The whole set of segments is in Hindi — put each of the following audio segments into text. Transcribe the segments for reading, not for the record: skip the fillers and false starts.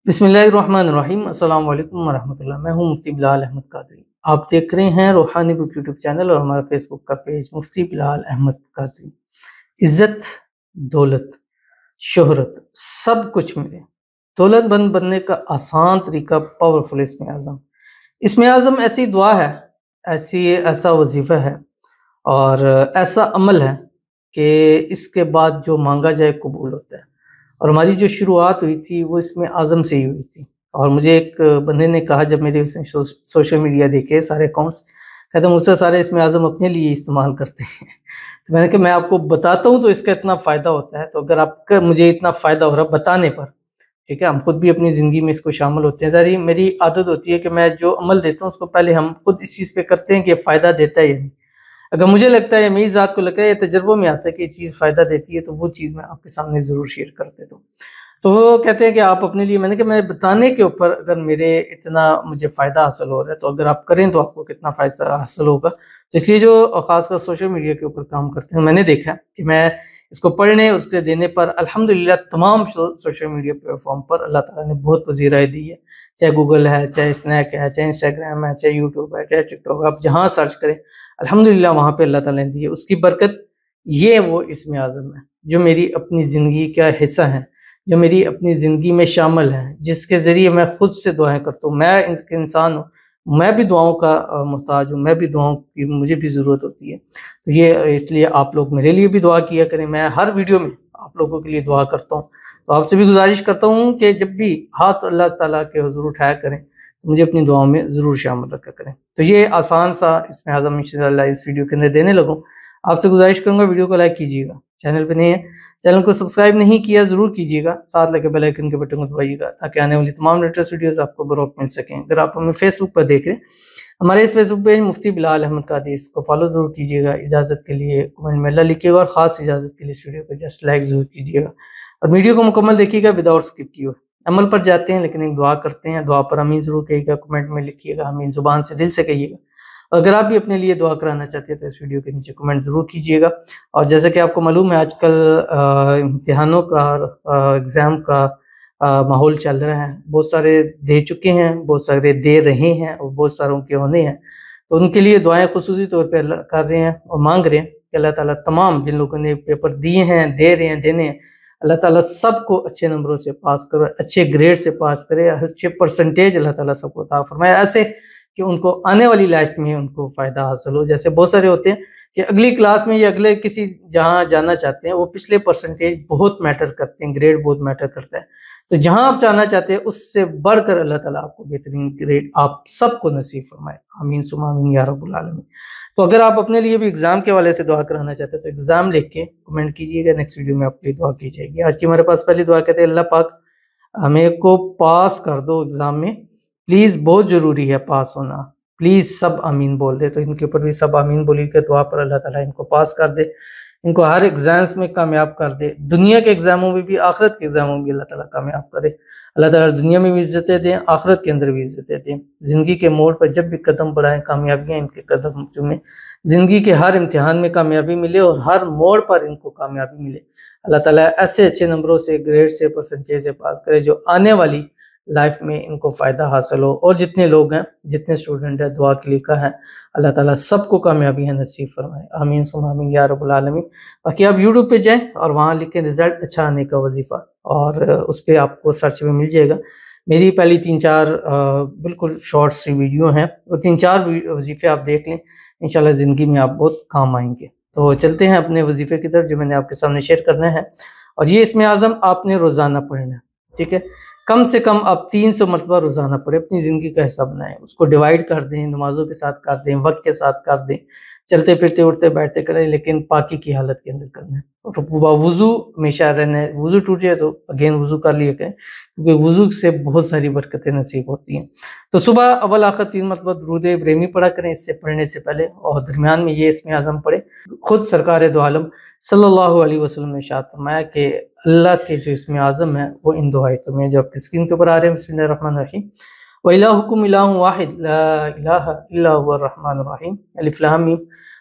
बिस्मिल्लाहिर्रहमानिर्रहीम अस्सलाम वालेकुम वरहमतुल्लाह। मैं हूँ मुफ्ती बिलाल अहमद कादरी। आप देख रहे हैं रूहानी बुक यूट्यूब चैनल और हमारा फेसबुक का पेज मुफ्ती बिलाल अहमद कादरी। इज़्ज़त, दौलत, शोहरत सब कुछ मिले, दौलतमंद बनने का आसान तरीका पावरफुल इसमें आज़म। इसमें आज़म ऐसी दुआ है, ऐसा वजीफ़ा है और ऐसा अमल है कि इसके बाद जो मांगा जाए कबूल होता है। और हमारी जो शुरुआत हुई थी वो इसमें आज़म से ही हुई थी। और मुझे एक बंदे ने कहा जब मेरे उसने सोशल मीडिया देखे सारे अकाउंट्स, कहते मुझसे सारे इसमें आज़म अपने लिए इस्तेमाल करते हैं। तो मैंने कहा मैं आपको बताता हूँ तो इसका इतना फ़ायदा होता है, तो अगर आपका मुझे इतना फ़ायदा हो रहा है बताने पर, ठीक है, हम खुद भी अपनी ज़िंदगी में इसको शामिल होते हैं। ज़ाहिर मेरी आदत होती है कि मैं जो अमल देता हूँ उसको पहले हम खुद इस चीज़ पे करते हैं कि ये फ़ायदा देता है या नहीं। अगर मुझे लगता है या मेरी ज़ात को लगता है या तजुर्बों में आता है कि ये चीज़ फ़ायदा देती है तो वो चीज़ मैं आपके सामने ज़रूर शेयर कर देता हूँ। तो वो कहते हैं कि आप अपने लिए, मैंने कहा मैं बताने के ऊपर अगर मेरे इतना मुझे फ़ायदा हासिल हो रहा है तो अगर आप करें तो आपको कितना फ़ायदा हासिल होगा। तो इसलिए जो ख़ासकर सोशल मीडिया के ऊपर काम करते हैं मैंने देखा है कि मैं इसको पढ़ने उसके देने पर अल्हम्दुलिल्लाह तमाम सोशल मीडिया प्लेटफ़ॉर्म पर अल्लाह ताला ने बहुत वज़ीराई दी है। चाहे गूगल है, चाहे स्नैक है, चाहे इंस्टाग्राम है, चाहे यूट्यूब है, चाहे टिकटॉक है, आप जहाँ सर्च करें अल्हम्दुलिल्लाह वहाँ पे अल्लाह ताला ने दी है। उसकी बरकत ये वो इसमें आज़म है, जो मेरी अपनी ज़िंदगी का हिस्सा है, जो मेरी अपनी ज़िंदगी में शामिल है, जिसके ज़रिए मैं खुद से दुआएँ करता हूँ। मैं एक इंसान हूँ, मैं भी दुआओं का मोहताज हूँ, मैं भी दुआओं की मुझे भी ज़रूरत होती है। तो ये इसलिए आप लोग मेरे लिए भी दुआ किया करें। मैं हर वीडियो में आप लोगों के लिए दुआ करता हूँ। तो आपसे भी गुज़ारिश करता हूँ कि जब भी हाथ अल्लाह ताला के हुज़ूर उठाया करें, तो मुझे अपनी दुआओं में ज़रूर शामिल रखा करें। तो ये आसान-सा इसमें आज़म इंशाअल्लाह इस वीडियो के अंदर देने लगा हूँ। आपसे गुज़ारिश करूँगा वीडियो को लाइक कीजिएगा, चैनल पे नए हैं, चैनल को सब्सक्राइब नहीं किया ज़रूर कीजिएगा, साथ लगे बेल आइकन के बटन को दबाइएगा ताकि आने वाली तमाम लेटेस्ट वीडियोज़ आपको बर वक़्त मिल सकें। अगर आप हमें फेसबुक पर देख रहे हैं, हमारे इस फेसबुक पेज मुफ्ती बिलाल अहमद कादरी, इसको फॉलो ज़रूर कीजिएगा। इजाज़त के लिए कमेंट में अल्लाह लिखिएगा और ख़ास इजाज़त के लिए इस वीडियो को जस्ट लाइक ज़रूर कीजिएगा और वीडियो को मुकम्मल देखिएगा विदाउट स्किप किए हुए। अमल पर जाते हैं लेकिन एक दुआ करते हैं, दुआ पर आमीन ज़रूर कहिएगा, कमेंट में लिखिएगा आमीन, ज़ुबान से दिल से कहिएगा। अगर आप भी अपने लिए दुआ कराना चाहते हैं तो इस वीडियो के नीचे कमेंट ज़रूर कीजिएगा। और जैसा कि आपको मालूम है आजकल इम्तिहानों का और एग्ज़ाम का माहौल चल रहा है। बहुत सारे दे चुके हैं, बहुत सारे दे रहे हैं और बहुत सारों के होने हैं। तो उनके लिए दुआएँ ख़ुसूसी तौर पे अल्लाह कर रहे हैं और माँग रहे हैं कि अल्लाह ताला तमाम जिन लोगों ने पेपर दिए हैं, दे रहे हैं, देने हैं, अल्लाह ताला सबको अच्छे नंबरों से पास करे, अच्छे ग्रेड से पास करे, अच्छे परसेंटेज अल्लाह ताला सबको अता फरमाए, ऐसे कि उनको आने वाली लाइफ में उनको फ़ायदा हासिल हो। जैसे बहुत सारे होते हैं कि अगली क्लास में या अगले किसी जहाँ जाना चाहते हैं, वो पिछले परसेंटेज बहुत मैटर करते हैं, ग्रेड बहुत मैटर करता है। तो जहाँ आप जाना चाहते हैं उससे बढ़कर अल्लाह ताला आपको बेहतरीन ग्रेड आप सबको नसीब फरमाए। आमीन सुम्मा आमीन या रब्बुल आलमीन। तो अगर आप अपने लिए भी एग्ज़ाम के हवाले से दुआ कराना चाहते हैं तो एग्ज़ाम लिख के कमेंट कीजिएगा, नेक्स्ट वीडियो में आपके लिए दुआ की जाएगी। आज की हमारे पास पहली दुआ कहते हैं, अल्लाह पाक हमें को पास कर दो एग्ज़ाम में, प्लीज़ बहुत ज़रूरी है पास होना। प्लीज़ सब आमीन बोल दे। तो इनके ऊपर भी सब आमीन बोलिएगा, दुआ पर अल्लाह ताला इनको पास कर दे, इनको हर एग्ज़ाम्स में कामयाब कर दे। दुनिया के एग्ज़ामों में भी, आखिरत के एग्ज़ामों में भी अल्लाह ताला कामयाब करे। अल्लाह ताला दुनिया में भी इज़्ज़तें दें, आखिरत के अंदर भी इज़्ज़तें दें। ज़िंदगी के मोड़ पर जब भी कदम बढ़ाएँ कामयाबियाँ इनके कदम चूमें। ज़िंदगी के हर इम्तिहान में कामयाबी मिले और हर मोड़ पर इनको कामयाबी मिले। अल्लाह ताला ऐसे अच्छे नंबरों से, ग्रेड से, परसेंटेज से पास करे जो आने वाली लाइफ में इनको फ़ायदा हासिल हो। और जितने लोग हैं, जितने स्टूडेंट हैं, दुआ के लिए कहा है, अल्लाह ताला सबको कामयाबियाँ नसीब फरमाए। आमीन सुम्मा आमीन या रब्बुल आलमीन। बाकी आप यूट्यूब पे जाएँ और वहाँ लिखें रिज़ल्ट अच्छा आने का वजीफ़ा और उस पे आपको सर्च में मिल जाएगा। मेरी पहली 3-4 बिल्कुल शॉर्ट सी वीडियो हैं, वो 3-4 वजीफ़े आप देख लें, इंशाल्लाह ज़िंदगी में आप बहुत काम आएँगे। तो चलते हैं अपने वजीफ़े की तरफ जो मैंने आपके सामने शेयर करना है। और ये इसमें आज़म आपने रोज़ाना पढ़ना है, ठीक है? कम से कम आप 300 मरतबा रोज़ाना पढ़ें, अपनी ज़िंदगी का हिस्सा बनाएँ, उसको डिवाइड कर दें, नमाज़ों के साथ कर दें, वक़्त के साथ कर दें, चलते-फिरते, उठते-बैठते करें लेकिन पाकी की हालत के अंदर करना है। वुज़ू हमेशा रहना है, वुज़ू टूट जाए तो अगेन वुज़ू कर लिया करें क्योंकि वुज़ू से बहुत सारी बरकतें नसीब होती हैं। तो सुबह अव्वल आखिर 3 मरतबा दुरूद इब्राहिमी पढ़ा करें इससे पढ़ने से पहले और दरमियान में ये इसमें आज़म पढ़ें। खुद सरकार दो आलम सल्लल्लाहु अलैहि वसल्लम ने इरशाद फरमाया कि अल्लाह के जो इसमें आज़म है वो इन 2 आयतों में जो आपकी स्क्रीन के ऊपर आ रहे हैं, बिस्मिल्लाहिर्रहमानिर्रहीम, व इलाहुकुम इलाहुन वाहिद ला इलाहा इल्ला हुवर रहमानुर रहीम, अलिफ लाम मीम,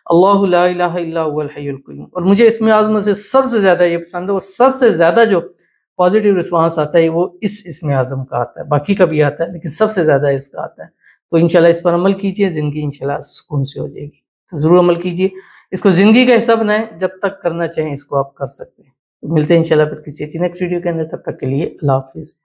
अल्लाहु ला इलाहा इल्ला हुवल हय्युल क़य्यूम। और मुझे इसमें आज़म से सबसे ज़्यादा ये पसंद है और सबसे ज़्यादा जो पॉजिटिव रिस्पांस आता है वो इस इसमें आज़म का आता है, बाकी का भी आता है लेकिन सबसे ज़्यादा इसका आता है। तो इंशाल्लाह इस पर अमल कीजिए, ज़िंदगी इंशाल्लाह सुकून से हो जाएगी। तो ज़रूर अमल कीजिए, इसको ज़िंदगी का हिस्सा बनाएँ, जब तक करना चाहें इसको आप कर सकते हैं। तो मिलते हैं इंशाल्लाह फिर किसी अच्छी नेक्स्ट वीडियो के अंदर, तब तक के लिए अल्लाह हाफ़िज़।